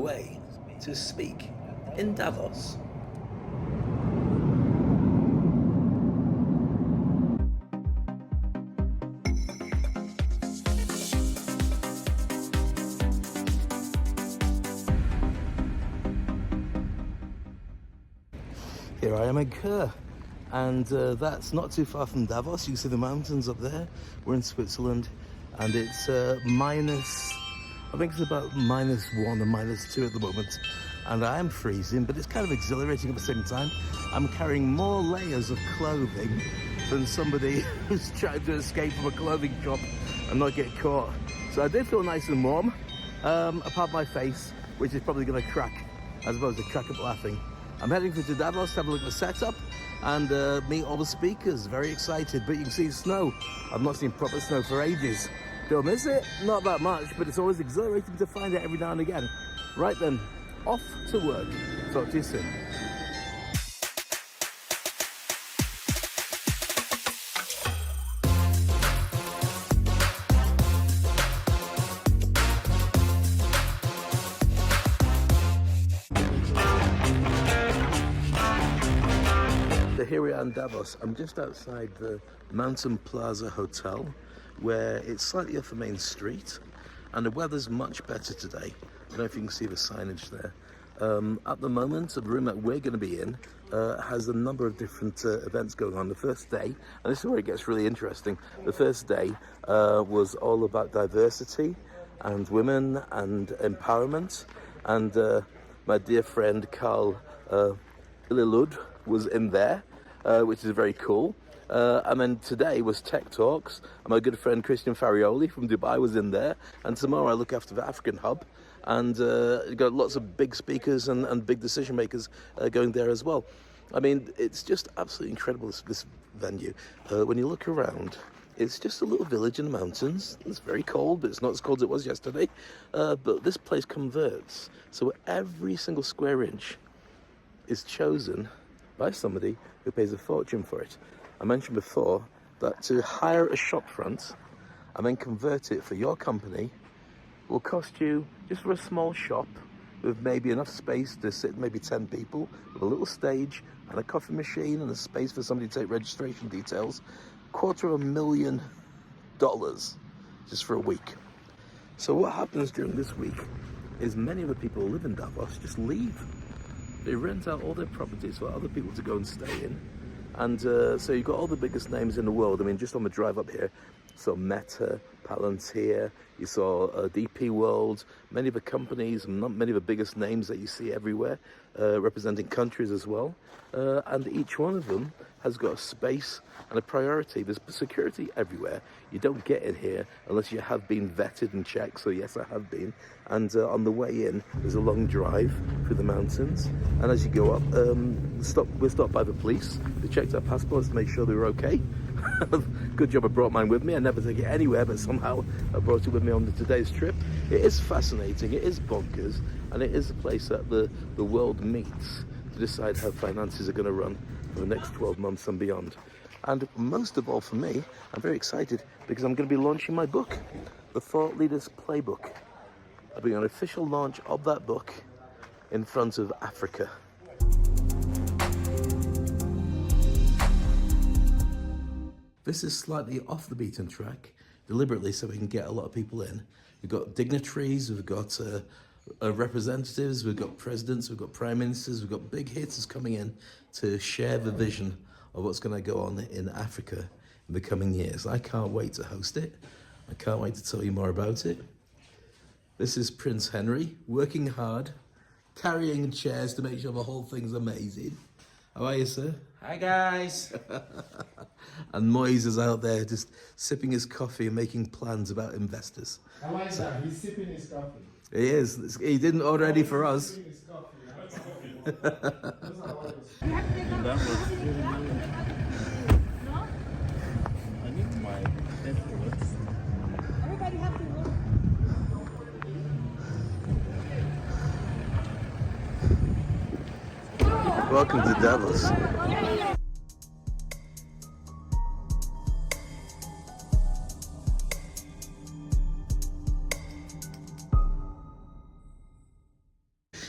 away to speak in Davos. Here I am in Kerr, and that's not too far from Davos. You can see the mountains up there. We're in Switzerland, and it's I think it's about -1 or -2 at the moment, and I am freezing, but it's kind of exhilarating at the same time. I'm carrying more layers of clothing than somebody who's trying to escape from a clothing shop and not get caught. So I did feel nice and warm, apart my face, which is probably going to crack, as opposed to crack up laughing. I'm heading to Davos to have a look at the setup and meet all the speakers. Very excited, but you can see snow. I've not seen proper snow for ages. Don't miss it? Not that much, but it's always exhilarating to find it every now and again. Right then, off to work. Talk to you soon. So here we are in Davos. I'm just outside the Mountain Plaza Hotel, where it's slightly off the main street, and the weather's much better today. I don't know if you can see the signage there. At the moment, the room that we're going to be in has a number of different events going on. The first day, and this is where it gets really interesting, the first day was all about diversity and women and empowerment, and my dear friend Carl Lilud was in there, which is very cool. And then today was Tech Talks, and my good friend Christian Farioli from Dubai was in there. And tomorrow I look after the African hub, and got lots of big speakers and big decision makers going there as well. I mean, it's just absolutely incredible, this venue. When you look around, it's just a little village in the mountains. It's very cold, but it's not as cold as it was yesterday. But this place converts, so every single square inch is chosen by somebody who pays a fortune for it. I mentioned before that to hire a shop front and then convert it for your company will cost you, just for a small shop with maybe enough space to sit maybe 10 people, with a little stage and a coffee machine and a space for somebody to take registration details, $250,000 just for a week. So what happens during this week is many of the people who live in Davos just leave. They rent out all their properties for other people to go and stay in. And so you've got all the biggest names in the world. I mean, just on the drive up here, so Meta, Palantir, you saw DP World, many of the companies, many of the biggest names that you see everywhere, representing countries as well. And each one of them has got a space and a priority. There's security everywhere. You don't get in here unless you have been vetted and checked. So yes, I have been. And on the way in, there's a long drive through the mountains. And as you go up, we're stopped by the police. They checked our passports to make sure they were okay. Good job I brought mine with me. I never take it anywhere, but somehow I brought it with me on today's trip. It is fascinating, it is bonkers, and it is a place that the world meets to decide how finances are going to run for the next 12 months and beyond. And most of all for me, I'm very excited because I'm going to be launching my book, The Thought Leader's Playbook. I'll be on an official launch of that book in front of Africa. This is slightly off the beaten track, deliberately so we can get a lot of people in. We've got dignitaries, we've got representatives, we've got presidents, we've got prime ministers, we've got big hitters coming in to share the vision of what's going to go on in Africa in the coming years. I can't wait to host it. I can't wait to tell you more about it. This is Prince Henry, working hard, carrying chairs to make sure the whole thing's amazing. How are you, sir? Hi, guys. And Moise is out there just sipping his coffee and making plans about investors. I like that. He's sipping his coffee. He is. He didn't order any for us. He's sipping his coffee. That was really nice. I need my headphones. Everybody have to look. Welcome to Davos.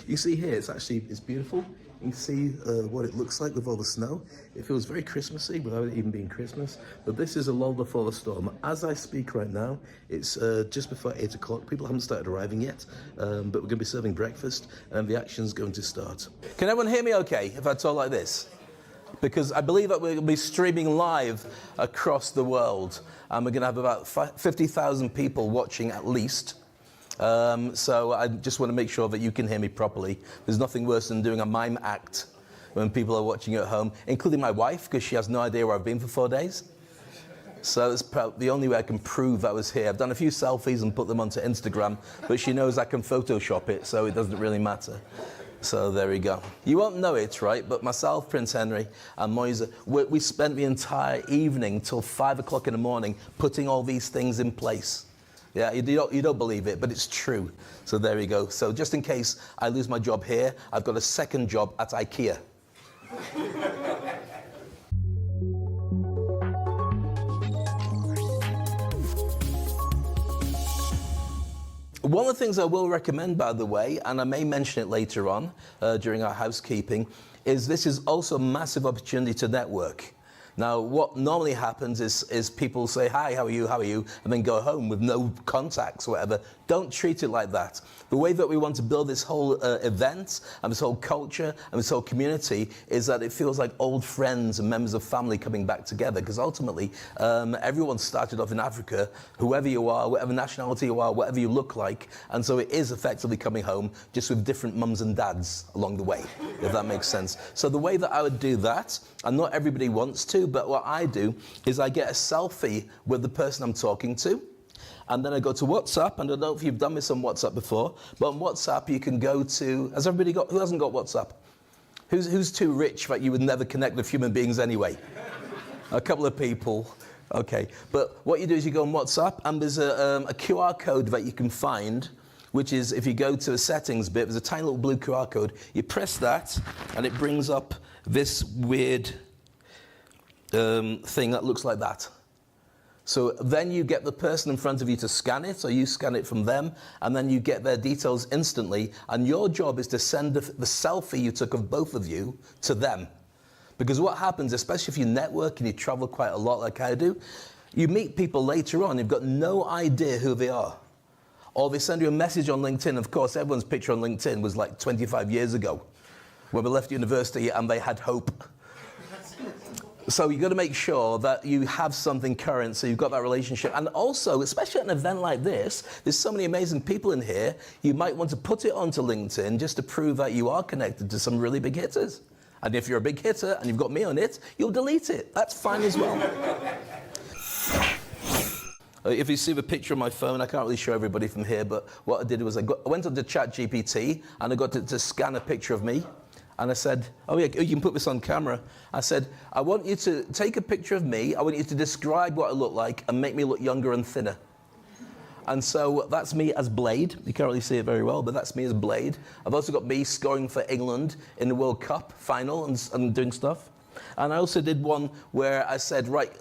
You see here, it's beautiful. You can see what it looks like with all the snow. It feels very Christmassy without it even being Christmas. But this is a lull before the storm. As I speak right now, it's just before 8 o'clock. People haven't started arriving yet, but we're going to be serving breakfast and the action's going to start. Can everyone hear me okay if I talk like this? Because I believe that we're going to be streaming live across the world. And we're going to have about 50,000 people watching at least. So I just want to make sure that you can hear me properly. There's nothing worse than doing a mime act when people are watching at home, including my wife, because she has no idea where I've been for 4 days. So it's the only way I can prove I was here. I've done a few selfies and put them onto Instagram, but she knows I can Photoshop it, so it doesn't really matter. So there we go. You won't know it, right? But myself, Prince Henry, and Moise, we spent the entire evening till 5 o'clock in the morning putting all these things in place. Yeah, you don't believe it, but it's true. So there we go. So just in case I lose my job here, I've got a second job at IKEA. One of the things I will recommend, by the way, and I may mention it later on during our housekeeping, is this is also a massive opportunity to network. Now, what normally happens is people say, hi, how are you, and then go home with no contacts or whatever. Don't treat it like that. The way that we want to build this whole event and this whole culture and this whole community is that it feels like old friends and members of family coming back together, because ultimately everyone started off in Africa, whoever you are, whatever nationality you are, whatever you look like, and so it is effectively coming home just with different mums and dads along the way, if that makes sense. So the way that I would do that, and not everybody wants to, but what I do is I get a selfie with the person I'm talking to, and then I go to WhatsApp, and I don't know if you've done this on WhatsApp before, but on WhatsApp you can go to, has everybody got, who hasn't got WhatsApp? Who's too rich that you would never connect with human beings anyway? A couple of people, okay. But what you do is you go on WhatsApp, and there's a QR code that you can find, which is, if you go to a settings bit, there's a tiny little blue QR code. You press that, and it brings up this weird thing that looks like that. So then you get the person in front of you to scan it, or you scan it from them, and then you get their details instantly, and your job is to send the selfie you took of both of you to them. Because what happens, especially if you network and you travel quite a lot like I do, you meet people later on, you've got no idea who they are. Or they send you a message on LinkedIn. Of course, everyone's picture on LinkedIn was like 25 years ago, when we left university and they had hope. So you've got to make sure that you have something current, so you've got that relationship. And also, especially at an event like this, there's so many amazing people in here, you might want to put it onto LinkedIn just to prove that you are connected to some really big hitters. And if you're a big hitter and you've got me on it, you'll delete it. That's fine as well. If you see the picture on my phone, I can't really show everybody from here, but what I did was I went onto ChatGPT and I got to scan a picture of me. And I said, oh yeah, you can put this on camera. I said, I want you to take a picture of me. I want you to describe what I look like and make me look younger and thinner. And so that's me as Blade. You can't really see it very well, but that's me as Blade. I've also got me scoring for England in the World Cup final and doing stuff. And I also did one where I said, right,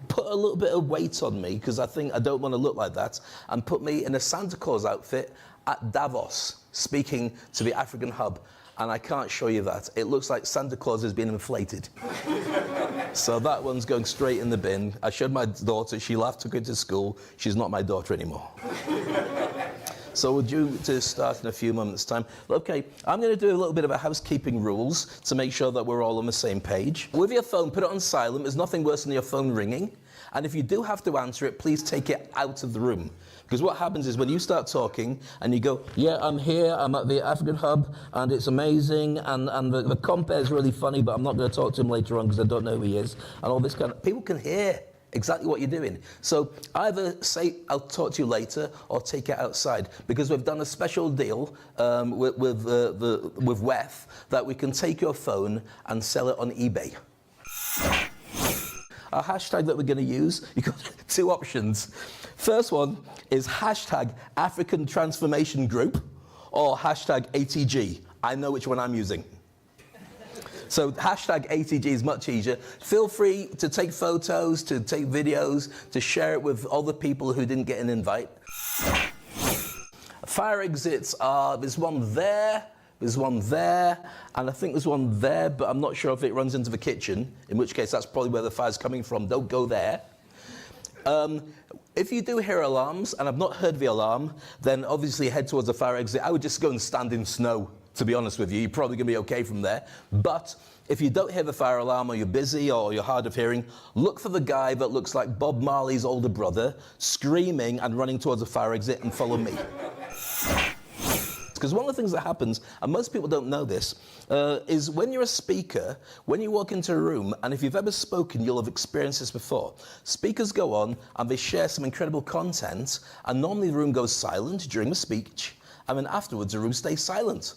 put a little bit of weight on me, because I think I don't want to look like that, and put me in a Santa Claus outfit at Davos, speaking to the African hub. And I can't show you that. It looks like Santa Claus has been inflated. So that one's going straight in the bin. I showed my daughter, she laughed, took her to school. She's not my daughter anymore. So we're due to start in a few moments' time. Okay, I'm going to do a little bit of a housekeeping rules to make sure that we're all on the same page. With your phone, put it on silent. There's nothing worse than your phone ringing. And if you do have to answer it, please take it out of the room. Because what happens is when you start talking and you go, yeah, I'm here, I'm at the African hub, and it's amazing, and the compere is really funny, but I'm not going to talk to him later on because I don't know who he is, and all this kind of, people can hear exactly what you're doing. So either say, I'll talk to you later, or take it outside, because we've done a special deal with WEF that we can take your phone and sell it on eBay. Our hashtag that we're going to use, you've got two options. First one is hashtag African Transformation Group, or hashtag ATG. I know which one I'm using. So hashtag ATG is much easier. Feel free to take photos, to take videos, to share it with other people who didn't get an invite. Fire exits are, there's one there, There's one there, and I think there's one there, but I'm not sure if it runs into the kitchen, in which case that's probably where the fire's coming from. Don't go there. If you do hear alarms, and I've not heard the alarm, then obviously head towards the fire exit. I would just go and stand in snow, to be honest with you. You're probably going to be okay from there. But if you don't hear the fire alarm, or you're busy, or you're hard of hearing, look for the guy that looks like Bob Marley's older brother, screaming and running towards the fire exit, and follow me. Because one of the things that happens, and most people don't know this, is when you're a speaker, when you walk into a room, and if you've ever spoken, you'll have experienced this before. Speakers go on and they share some incredible content, and normally the room goes silent during the speech, and then afterwards the room stays silent.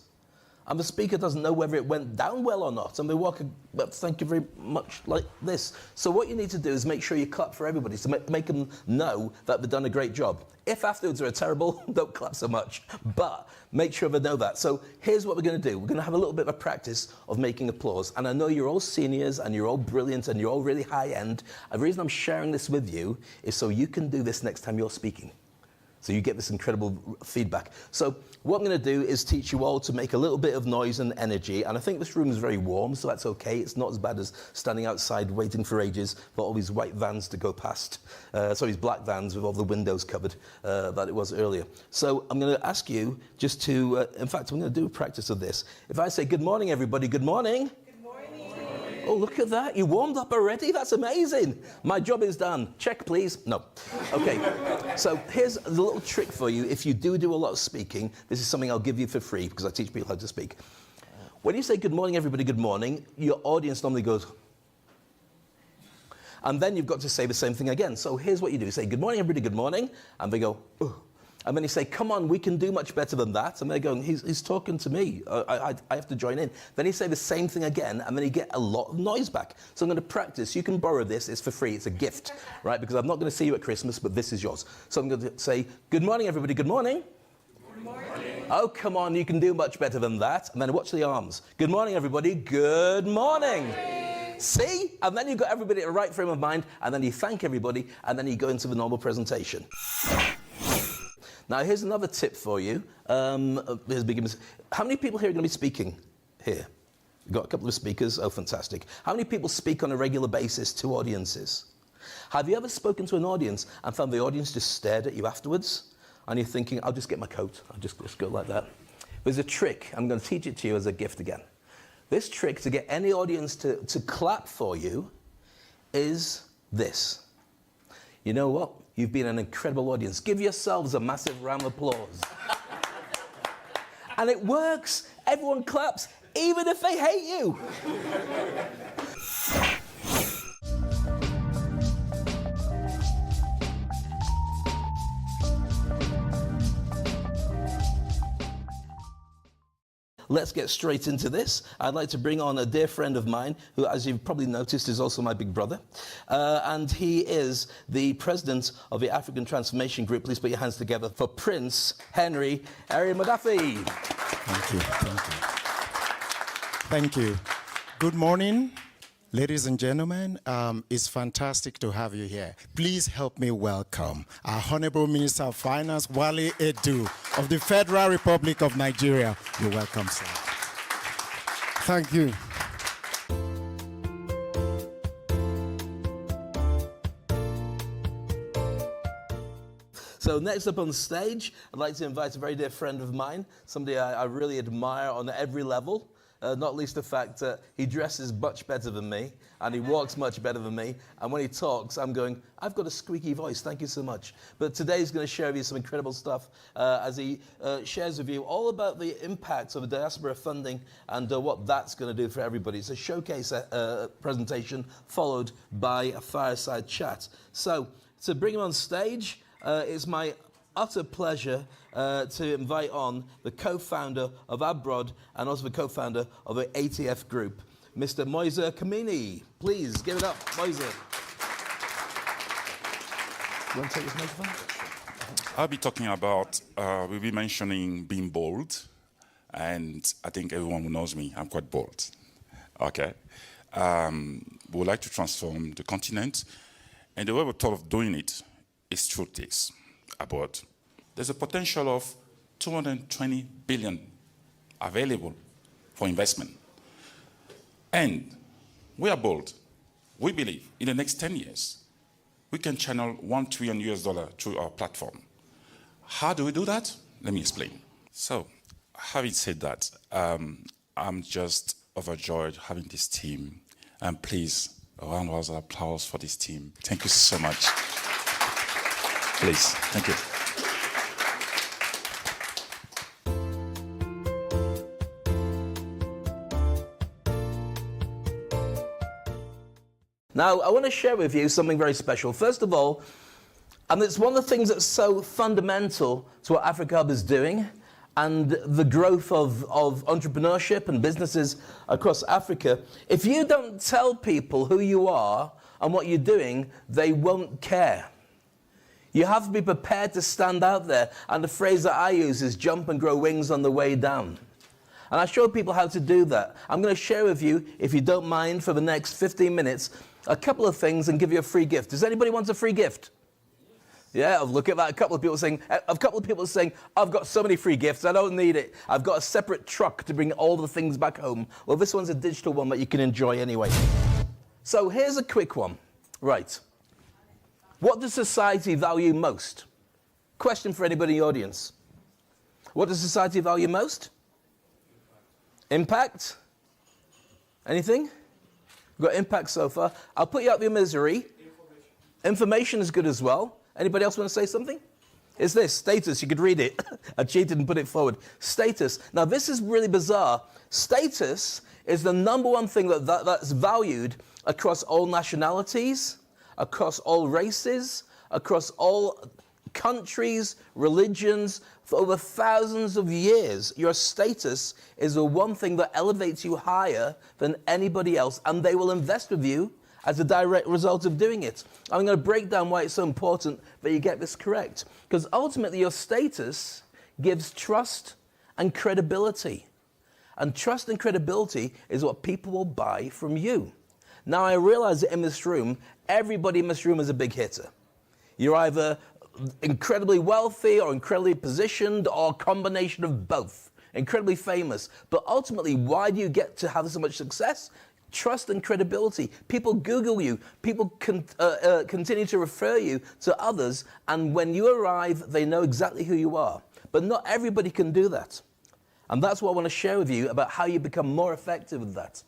And the speaker doesn't know whether it went down well or not, and they walk, thank you very much, like this. So what you need to do is make sure you clap for everybody, to make them know that they've done a great job. If afterwards they're terrible, don't clap so much, but make sure they know that. So here's what we're going to do. We're going to have a little bit of a practice of making applause. And I know you're all seniors, and you're all brilliant, and you're all really high-end. And the reason I'm sharing this with you is so you can do this next time you're speaking. So you get this incredible feedback. So what I'm going to do is teach you all to make a little bit of noise and energy. And I think this room is very warm, so that's okay. It's not as bad as standing outside waiting for ages for all these white vans to go past. These black vans with all the windows covered that it was earlier. So I'm going to ask you just to, in fact, I'm going to do a practice of this. If I say, good morning, everybody, good morning. Oh, look at that. You warmed up already? That's amazing. My job is done. Check, please. No. Okay. So here's the little trick for you. If you do a lot of speaking, this is something I'll give you for free because I teach people how to speak. When you say good morning, everybody, good morning, your audience normally goes, and then you've got to say the same thing again. So here's what you do. You say, good morning, everybody, good morning, and they go, oh. And then you say, come on, we can do much better than that. And they're going, he's talking to me. I have to join in. Then you say the same thing again, and then you get a lot of noise back. So I'm going to practice. You can borrow this. It's for free. It's a gift, right? Because I'm not going to see you at Christmas, but this is yours. So I'm going to say, good morning, everybody. Good morning. Good morning. Oh, come on. You can do much better than that. And then watch the arms. Good morning, everybody. Good morning. See? And then you've got everybody at the right frame of mind, and then you thank everybody, and then you go into the normal presentation. Now, here's another tip for you. How many people here are going to be speaking here? We've got a couple of speakers. Oh, fantastic. How many people speak on a regular basis to audiences? Have you ever spoken to an audience and found the audience just stared at you afterwards? And you're thinking, I'll just get my coat. I'll just go like that. There's a trick. I'm going to teach it to you as a gift again. This trick to get any audience to clap for you is this. You know what? You've been an incredible audience. Give yourselves a massive round of applause. And it works. Everyone claps, even if they hate you. Let's get straight into this. I'd like to bring on a dear friend of mine, who, as you've probably noticed, is also my big brother. And he is the president of the African Transformation Group. Please put your hands together for Prince Henry Madafi. Thank you. Thank you. Thank you. Good morning, ladies and gentlemen. It's fantastic to have you here. Please help me welcome our Honorable Minister of Finance, Wale Edu, of the Federal Republic of Nigeria. You're welcome, sir. Thank you. So next up on the stage, I'd like to invite a very dear friend of mine, somebody I really admire on every level. Not least the fact that he dresses much better than me, and he walks much better than me, and when he talks, I'm going, I've got a squeaky voice, thank you so much. But today he's going to share with you some incredible stuff as he shares with you all about the impacts of the diaspora funding and what that's going to do for everybody. It's a showcase presentation followed by a fireside chat. So to bring him on stage, it's my utter pleasure to invite on the co-founder of Abroad and also the co-founder of the ATF Group, Mr. Moise Kamini. Please give it up, Moise. You want to take this microphone? I'll be talking about, we'll be mentioning being bold, and I think everyone who knows me, I'm quite bold. Okay. We would like to transform the continent, and the way we thought of doing it is through this. Abroad. There's a potential of 220 billion available for investment. And we are bold. We believe in the next 10 years, we can channel $1 trillion through our platform. How do we do that? Let me explain. So, having said that, I'm just overjoyed having this team. And please, a round of applause for this team. Thank you so much. Please, thank you. Now, I want to share with you something very special. First of all, and it's one of the things that's so fundamental to what Africa Hub is doing and the growth of entrepreneurship and businesses across Africa. If you don't tell people who you are and what you're doing, they won't care. You have to be prepared to stand out there. And the phrase that I use is jump and grow wings on the way down. And I show people how to do that. I'm going to share with you, if you don't mind, for the next 15 minutes, a couple of things and give you a free gift. Does anybody want a free gift? Yeah, look at that. A couple of people saying, I've got so many free gifts, I don't need it. I've got a separate truck to bring all the things back home. Well, this one's a digital one that you can enjoy anyway. So here's a quick one. Right. What does society value most? Question for anybody in the audience. What does society value most? Impact? Anything? We've got impact so far. I'll put you out of your misery. Information is good as well. Anybody else want to say something? It's this, status. You could read it. I cheated and put it forward. Status. Now, this is really bizarre. Status is the number one thing that's valued across all nationalities, across all races, across all countries, religions. For over thousands of years, your status is the one thing that elevates you higher than anybody else, and they will invest with you as a direct result of doing it. I'm going to break down why it's so important that you get this correct. Because ultimately, your status gives trust and credibility. And trust and credibility is what people will buy from you. Now, I realize that in this room, everybody in this room is a big hitter. You're either incredibly wealthy or incredibly positioned or a combination of both. Incredibly famous. But ultimately, why do you get to have so much success? Trust and credibility. People Google you. People continue to refer you to others. And when you arrive, they know exactly who you are. But not everybody can do that. And that's what I want to share with you about how you become more effective with that.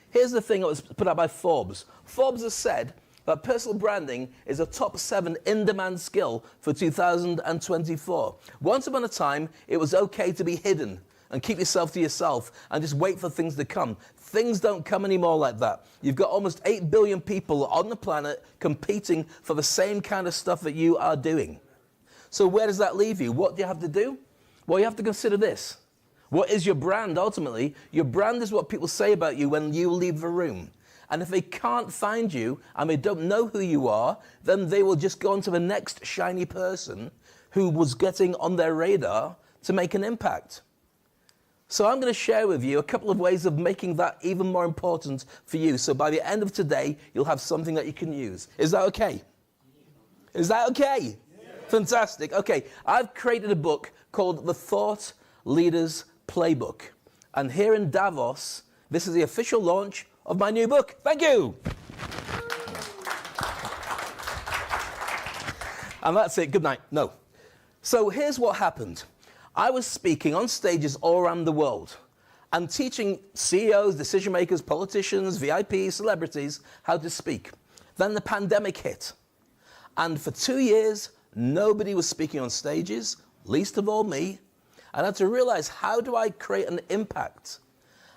Here's the thing that was put out by Forbes. Forbes has said that personal branding is a top 7 in-demand skill for 2024. Once upon a time, it was okay to be hidden and keep yourself to yourself and just wait for things to come. Things don't come anymore like that. You've got almost 8 billion people on the planet competing for the same kind of stuff that you are doing. So where does that leave you? What do you have to do? Well, you have to consider this. What is your brand ultimately? Your brand is what people say about you when you leave the room. And if they can't find you and they don't know who you are, then they will just go on to the next shiny person who was getting on their radar to make an impact. So I'm going to share with you a couple of ways of making that even more important for you. So by the end of today, you'll have something that you can use. Is that okay? Is that okay? Yeah. Fantastic. Okay, I've created a book called The Thought Leader's Playbook. And here in Davos, this is the official launch of my new book. Thank you. And that's it. Good night. No. So here's what happened. I was speaking on stages all around the world and teaching CEOs, decision makers, politicians, VIPs, celebrities how to speak. Then the pandemic hit. And for 2 years, nobody was speaking on stages, least of all me. And I had to realize, how do I create an impact?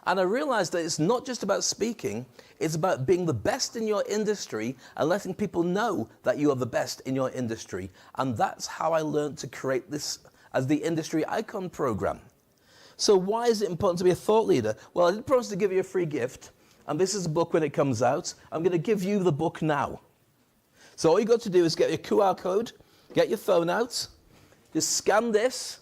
And I realized that it's not just about speaking, it's about being the best in your industry and letting people know that you are the best in your industry. And that's how I learned to create this as the Industry Icon program. So why is it important to be a thought leader? Well, I did promise to give you a free gift, and this is a book when it comes out. I'm going to give you the book now. So all you got to do is get your QR code, get your phone out, just scan this,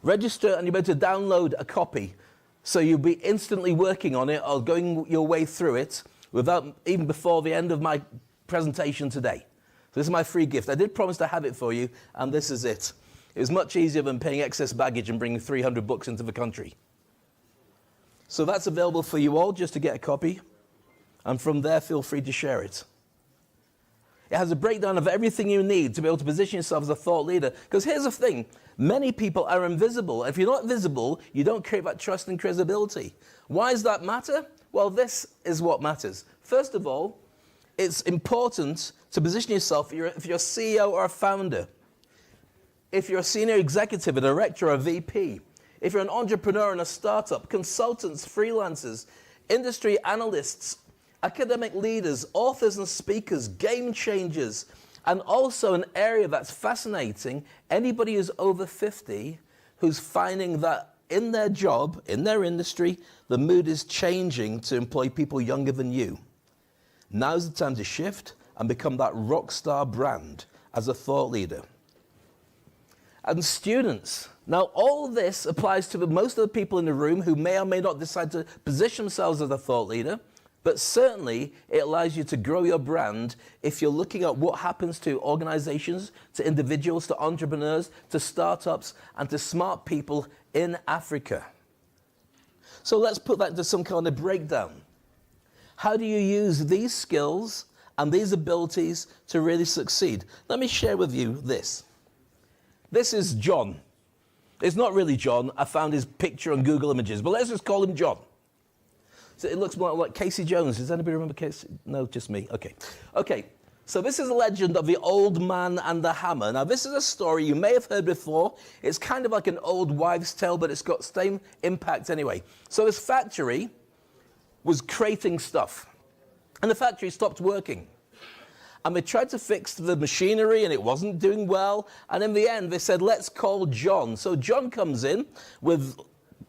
register, and you'll be able to download a copy. So you'll be instantly working on it or going your way through it without even before the end of my presentation today. So this is my free gift. I did promise to have it for you, and this is it. It was much easier than paying excess baggage and bringing 300 books into the country. So that's available for you all just to get a copy. And from there, feel free to share it. It has a breakdown of everything you need to be able to position yourself as a thought leader. Because here's the thing, many people are invisible. If you're not visible, you don't create that trust and credibility. Why does that matter? Well, this is what matters. First of all, it's important to position yourself if you're a CEO or a founder, if you're a senior executive, a director, or a VP, if you're an entrepreneur in a startup, consultants, freelancers, industry analysts, academic leaders, authors and speakers, game changers, and also an area that's fascinating, anybody who's over 50 who's finding that in their job, in their industry, the mood is changing to employ people younger than you. Now's the time to shift and become that rock star brand as a thought leader. And students, now all this applies to most of the people in the room who may or may not decide to position themselves as a thought leader, but certainly it allows you to grow your brand if you're looking at what happens to organizations, to individuals, to entrepreneurs, to startups, and to smart people in Africa. So let's put that into some kind of breakdown. How do you use these skills and these abilities to really succeed? Let me share with you this. This is John. It's not really John. I found his picture on Google Images, but let's just call him John. So it looks more like Casey Jones. Does anybody remember Casey? No, just me. Okay. Okay. So this is a legend of the old man and the hammer. Now this is a story you may have heard before. It's kind of like an old wives' tale, but it's got same impact anyway. So this factory was creating stuff, and the factory stopped working. And they tried to fix the machinery, and it wasn't doing well. And in the end, they said, let's call John. So John comes in with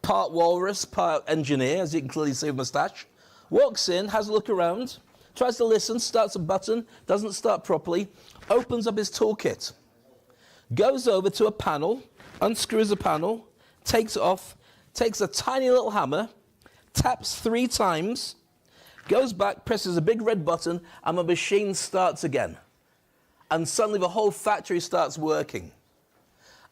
part walrus, part engineer, as you can clearly see with moustache, walks in, has a look around, tries to listen, starts a button, doesn't start properly, opens up his toolkit, goes over to a panel, unscrews a panel, takes it off, takes a tiny little hammer, taps 3 times, goes back, presses a big red button, and the machine starts again. And suddenly the whole factory starts working.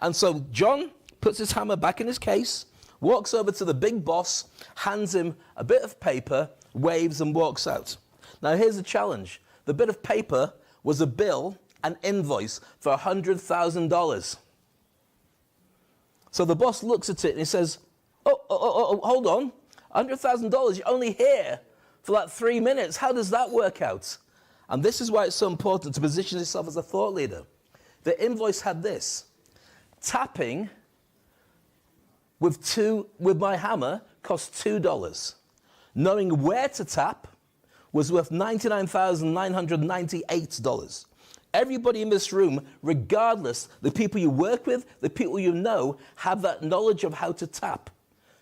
And so John puts his hammer back in his case, walks over to the big boss, hands him a bit of paper, waves, and walks out. Now here's the challenge. The bit of paper was a bill, an invoice for $100,000. So the boss looks at it and he says, oh, hold on. $100,000, you're only here for like 3 minutes. How does that work out? And this is why it's so important to position yourself as a thought leader. The invoice had this: tapping with my hammer cost $2. Knowing where to tap was worth $99,998. Everybody in this room, regardless, the people you work with, the people you know, have that knowledge of how to tap.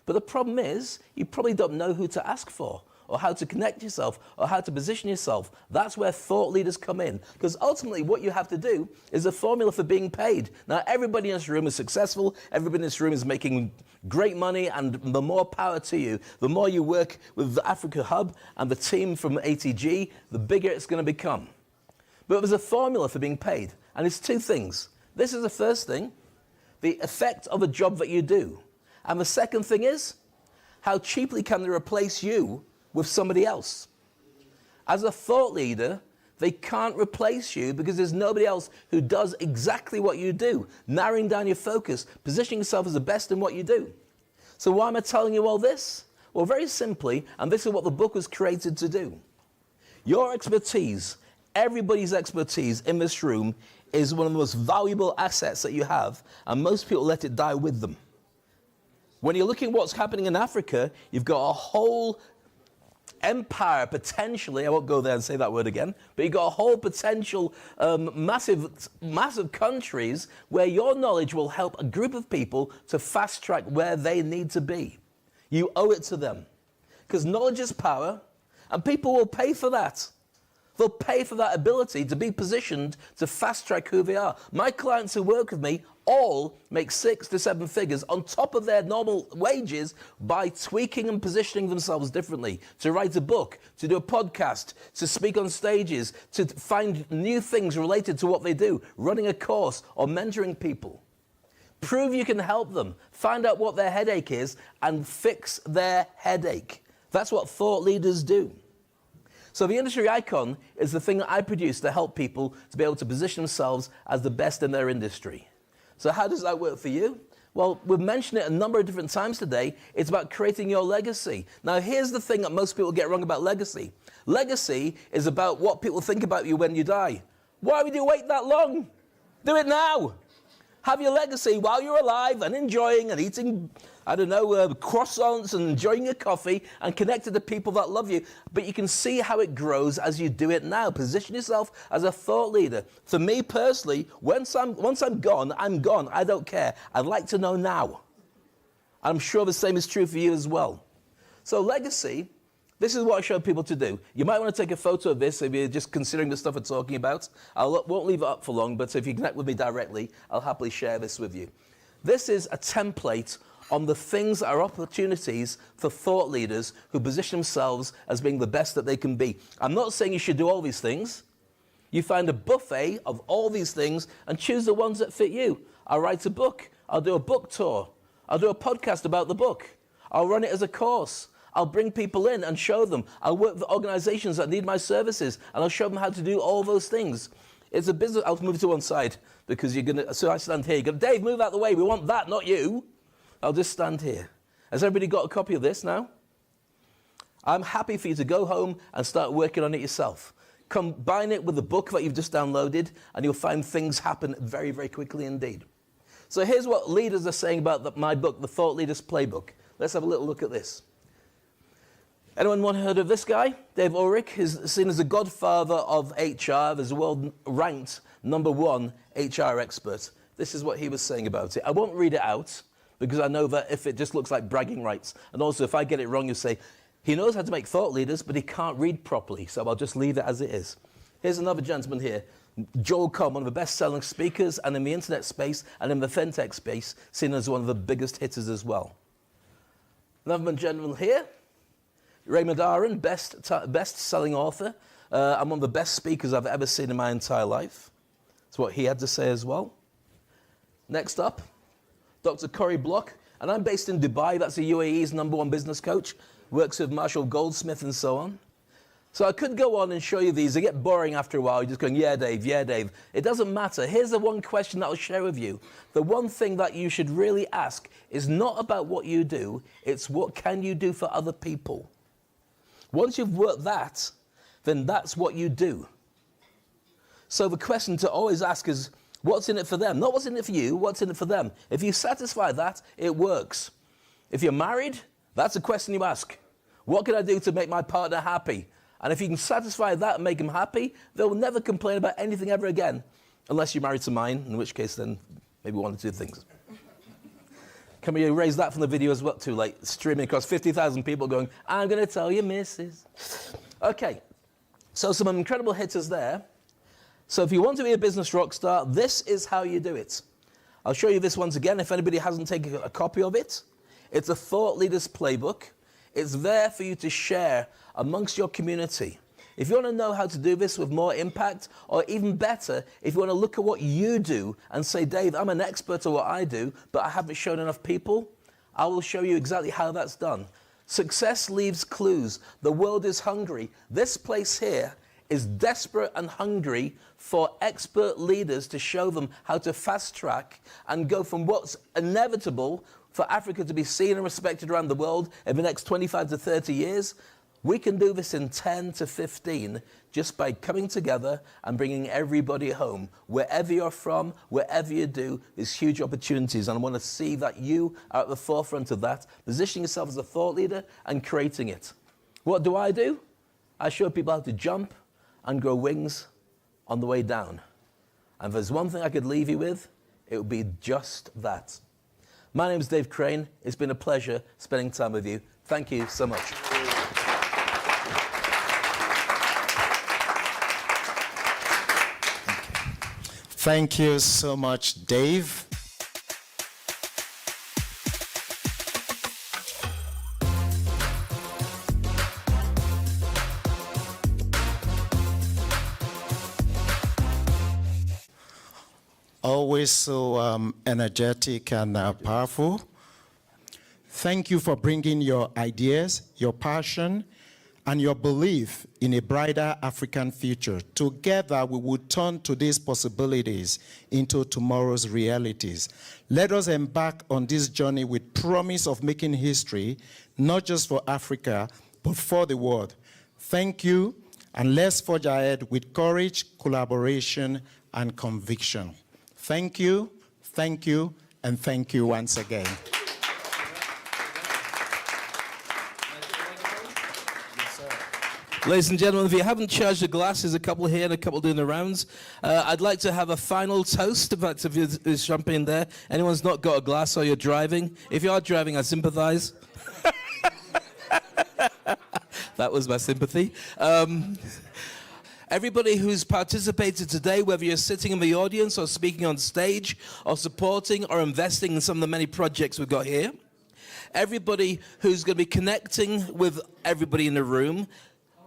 But the problem is, you probably don't know who to ask for, or how to connect yourself, or how to position yourself. That's where thought leaders come in. Because ultimately, what you have to do is a formula for being paid. Now, everybody in this room is successful. Everybody in this room is making great money, and the more power to you. The more you work with the Africa Hub and the team from ATG, the bigger it's going to become. But there's a formula for being paid, and it's 2 things. This is the first thing, the effect of a job that you do. And the second thing is, how cheaply can they replace you with somebody else? As a thought leader, they can't replace you because there's nobody else who does exactly what you do, narrowing down your focus, positioning yourself as the best in what you do. So why am I telling you all this? Well, very simply, and this is what the book was created to do. Your expertise, everybody's expertise in this room, is one of the most valuable assets that you have, and most people let it die with them. When you're looking at what's happening in Africa, you've got a whole empire, potentially, I won't go there and say that word again, but you've got a whole potential massive countries where your knowledge will help a group of people to fast track where they need to be. You owe it to them. Because knowledge is power, and people will pay for that. They'll pay for that ability to be positioned to fast track who they are. My clients who work with me all make 6 to 7 figures on top of their normal wages by tweaking and positioning themselves differently, to write a book, to do a podcast, to speak on stages, to find new things related to what they do, running a course or mentoring people. Prove you can help them. Find out what their headache is and fix their headache. That's what thought leaders do. So the industry icon is the thing that I produce to help people to be able to position themselves as the best in their industry. So how does that work for you? Well, we've mentioned it a number of different times today. It's about creating your legacy. Now, here's the thing that most people get wrong about legacy. Legacy is about what people think about you when you die. Why would you wait that long? Do it now. Have your legacy while you're alive and enjoying and eating, I don't know, croissants and enjoying your coffee and connected to people that love you. But you can see how it grows as you do it now. Position yourself as a thought leader. For me personally, once I'm gone, I'm gone. I don't care. I'd like to know now. I'm sure the same is true for you as well. So legacy, this is what I show people to do. You might want to take a photo of this if you're just considering the stuff we're talking about. I won't leave it up for long, but if you connect with me directly, I'll happily share this with you. This is a template on the things that are opportunities for thought leaders who position themselves as being the best that they can be. I'm not saying you should do all these things. You find a buffet of all these things and choose the ones that fit you. I'll write a book. I'll do a book tour. I'll do a podcast about the book. I'll run it as a course. I'll bring people in and show them. I'll work with organizations that need my services, and I'll show them how to do all those things. It's a business. I'll move to one side because you're going to, so I stand here. You go, Dave, move out the way. We want that, not you. I'll just stand here. Has everybody got a copy of this now? I'm happy for you to go home and start working on it yourself. Combine it with the book that you've just downloaded, and you'll find things happen very, very quickly indeed. So here's what leaders are saying about my book, The Thought Leaders Playbook. Let's have a little look at this. Anyone heard of this guy? Dave Ulrich is seen as the godfather of HR. There's a world-ranked #1 HR expert. This is what he was saying about it. I won't read it out because I know that if it just looks like bragging rights, and also if I get it wrong, you say, he knows how to make thought leaders, but he can't read properly, so I'll just leave it as it is. Here's another gentleman here, Joel Comm, one of the best-selling speakers, and in the internet space and in the fintech space, seen as one of the biggest hitters as well. Another gentleman here, Raymond Aron, best-selling author, and one of the best speakers I've ever seen in my entire life. That's what he had to say as well. Next up, Dr. Cory Block, and I'm based in Dubai. That's the UAE's #1 business coach, works with Marshall Goldsmith and so on. So I could go on and show you these. They get boring after a while. You're just going, yeah, Dave, yeah, Dave. It doesn't matter. Here's the one question that I'll share with you. The one thing that you should really ask is not about what you do. It's what can you do for other people. Once you've worked that, then that's what you do. So the question to always ask is, what's in it for them? Not what's in it for you, what's in it for them? If you satisfy that, it works. If you're married, that's a question you ask. What can I do to make my partner happy? And if you can satisfy that and make them happy, they'll never complain about anything ever again, unless you're married to mine, in which case then maybe one or two things. Can we erase that from the video as well? Too late. Streaming across 50,000 people going, I'm going to tell you, missus. Okay, so some incredible hitters there. So if you want to be a business rock star, this is how you do it. I'll show you this once again if anybody hasn't taken a copy of it. It's a Thought Leaders Playbook. It's there for you to share amongst your community. If you want to know how to do this with more impact, or even better, if you want to look at what you do and say, Dave, I'm an expert at what I do, but I haven't shown enough people, I will show you exactly how that's done. Success leaves clues. The world is hungry. This place here is desperate and hungry for expert leaders to show them how to fast track and go from what's inevitable for Africa to be seen and respected around the world in the next 25 to 30 years. We can do this in 10 to 15 just by coming together and bringing everybody home. Wherever you're from, wherever you do, there's huge opportunities. And I want to see that you are at the forefront of that, positioning yourself as a thought leader and creating it. What do? I show people how to jump and grow wings on the way down. And if there's one thing I could leave you with, it would be just that. My name is Dave Crane. It's been a pleasure spending time with you. Thank you so much. Thank you so much, Dave. always so energetic and powerful. Thank you for bringing your ideas, your passion, and your belief in a brighter African future. Together, we will turn today's possibilities into tomorrow's realities. Let us embark on this journey with promise of making history, not just for Africa, but for the world. Thank you, and let's forge ahead with courage, collaboration, and conviction. Thank you, and thank you once again. Ladies and gentlemen, if you haven't charged your glasses, a couple here and a couple doing the rounds, I'd like to have a final toast. In fact, if there's champagne there, anyone's not got a glass or you're driving, if you are driving, I sympathize. That was my sympathy. Everybody who's participated today, whether you're sitting in the audience or speaking on stage or supporting or investing in some of the many projects we've got here, everybody who's going to be connecting with everybody in the room,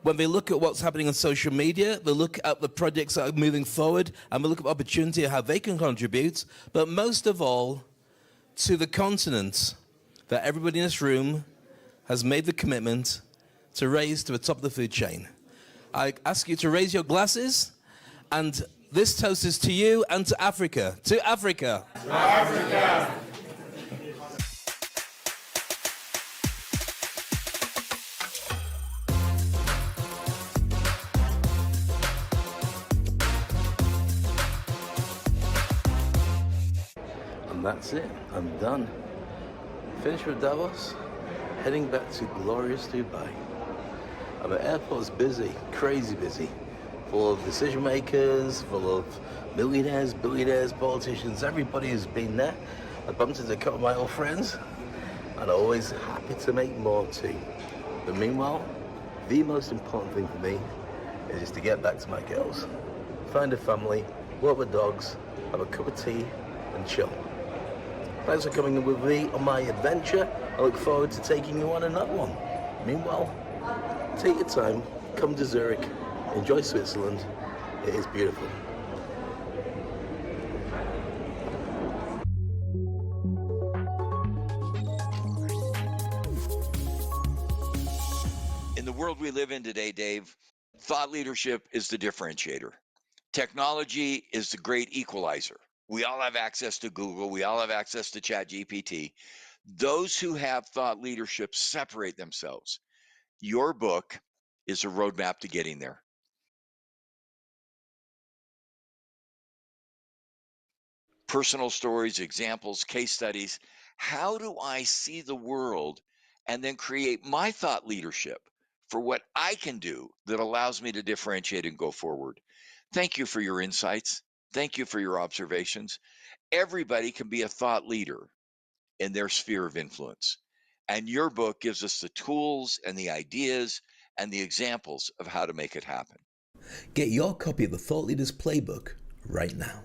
when they look at what's happening on social media, they look at the projects that are moving forward, and they look at opportunity and how they can contribute, but most of all, to the continent that everybody in this room has made the commitment to raise to the top of the food chain. I ask you to raise your glasses, and this toast is to you and to Africa. To Africa. To Africa. And that's it. I'm done. Finished with Davos, heading back to glorious Dubai. And the airport's busy, crazy busy, full of decision makers, full of millionaires, billionaires, politicians. Everybody has been there. I bumped into a couple of my old friends, and always happy to make more too. But meanwhile, the most important thing for me is just to get back to my girls, find a family, walk with dogs, have a cup of tea, and chill. Thanks for coming with me on my adventure. I look forward to taking you on another one. Meanwhile, take your time, come to Zurich, enjoy Switzerland. It is beautiful. In the world we live in today, Dave, thought leadership is the differentiator. Technology is the great equalizer. We all have access to Google. We all have access to ChatGPT. Those who have thought leadership separate themselves. Your book is a roadmap to getting there. Personal stories, examples, case studies. How do I see the world and then create my thought leadership for what I can do that allows me to differentiate and go forward? Thank you for your insights. Thank you for your observations. Everybody can be a thought leader in their sphere of influence. And your book gives us the tools and the ideas and the examples of how to make it happen. Get your copy of the Thought Leaders Playbook right now.